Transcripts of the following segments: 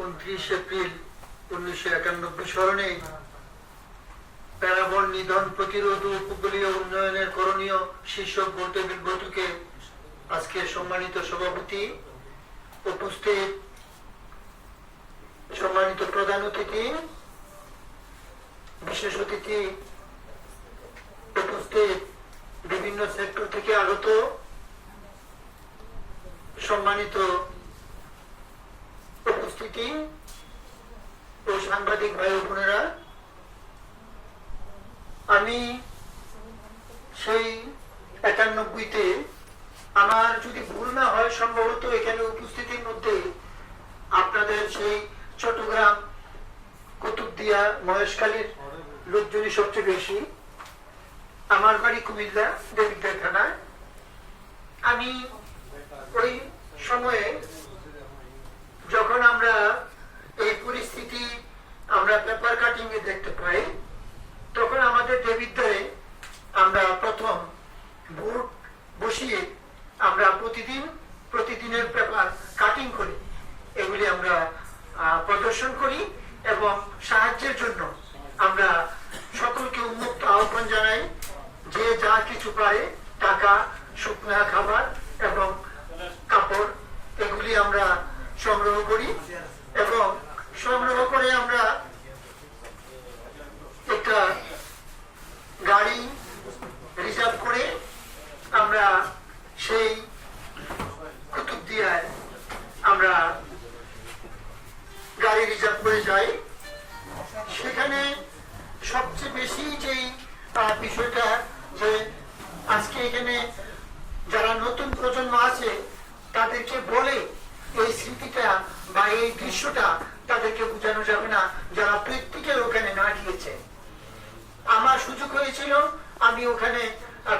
29 April 1991 স্মরণে প্যারাবন নিধন প্রতিরোধ ও উপকূলীয় উন্নয়নের করণীয় শীর্ষক গোলটেবিল বৈঠকে আজকে সম্মানিত সভাপতি, উপস্থিত সম্মানিত প্রধান অতিথি, বিশেষ অতিথি, উপস্থিত বিভিন্ন সেক্টর থেকে আগত সম্মানিত উপস্থিতি ও সাংবাদিক ভাই বোনেরা, আমি সেই 91-তে, আমার যদি ভুল না হয় সম্ভবত এখানে উপস্থিতির মধ্যে আপনাদের সেই চট্টগ্রাম কুতুবদিয়া মহেশখালীর লোকজনই সবচেয়ে বেশি। আমার বাড়ি কুমিল্লা দেবিদ্বার থানায়। আমি ওই সময়ে যখন আমরা এই পরিস্থিতি আমরা পেপার কাটিং এ দেখতে পাই, তখন আমাদের দেবিদ্বারে আমরা প্রথম বোর্ড বসিয়ে আমরা প্রতিদিনের পেপার কাটিং করি, এগুলি আমরা প্রদর্শন করি এবং সাহায্যের জন্য আমরা সকলকে উন্মুক্ত আহ্বান জানাই, যে যা কিছু পারে টাকা, শুকনা খাবার এবং কাপড় এগুলি আমরা সংগ্রহ করি এবং সংগ্রহ করে আমরা একটা গাড়ি রিজার্ভ করে আমরা সেই কুতুবদিয়ায় আমরা গাড়ি রিজার্ভ করে যাই। সেখানে সবচেয়ে বেশি যেই বিষয়টা, যে আজকে এখানে যারা নতুন প্রজন্ম আছে তাদেরকে বলে এই স্মৃতিটা বা এই দৃশ্যটা তাদেরকে বোঝানো যাবে না যারা প্র্যাকটিক্যাল ওখানে না গিয়েছে। আমার সুযোগ হয়েছিল আমি ওখানে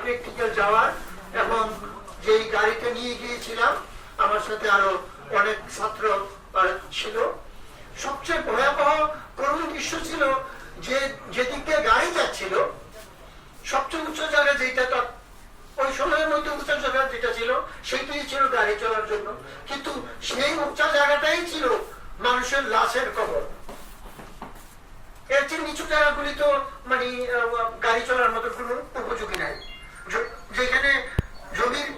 প্র্যাকটিক্যাল যাওয়ার, এবং যেই গাড়িতে নিয়ে গিয়েছিলাম আমার সাথে আরো অনেক ছাত্র ছিল। সবচেয়ে ভয়াবহ করুণ দৃশ্য ছিল যে যেদিক দিয়ে গাড়ি যাচ্ছিল সবচেয়ে উচ্চ জায়গা, যেটা ওই সময়ের মধ্যে উচ্চ জায়গা যেটা ছিল সেটাই ছিল গাড়ি চলার জন্য, কিন্তু সেই উচ্চ জায়গাটাই ছিল মানুষের লাশের কবর। এর চেয়ে নিচু জায়গাগুলি তো মানে গাড়ি চলার মতো কোনো উপযোগী নাই। যেখানে জমির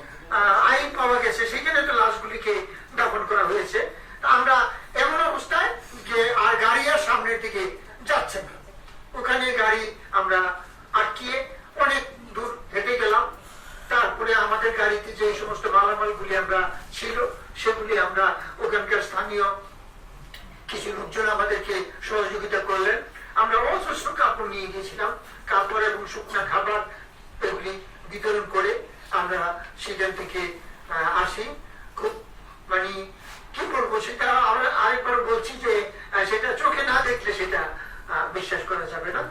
আইন পাওয়া গেছে সেখানে তো লাশগুলিকে দাফন করা হয়েছে। আমরা এমন অবস্থায় যে আর গাড়ি আর সামনের দিকে যাচ্ছে না, ওখানে গাড়ি আমরা আটকিয়ে অনেক দূর হেঁটে গেলাম। তারপরে আমাদের গাড়িতে যে সমস্ত মালামালগুলি আমরা ছিল সেগুলি আমরা ওখানকার স্থানীয় কিছু লোকজন আমাদেরকে সহযোগিতা করলেন। আমরা অজস্র কাপড় নিয়ে গিয়েছিলাম, কাপড় এবং শুকনা খাবার এগুলি বিতরণ করে আমরা সেখান থেকে আসি। খুব মানে কি বলবো, সেটা আমরা আরেকবার বলছি যে সেটা চোখে না দেখলে সেটা বিশ্বাস করা যাবে না।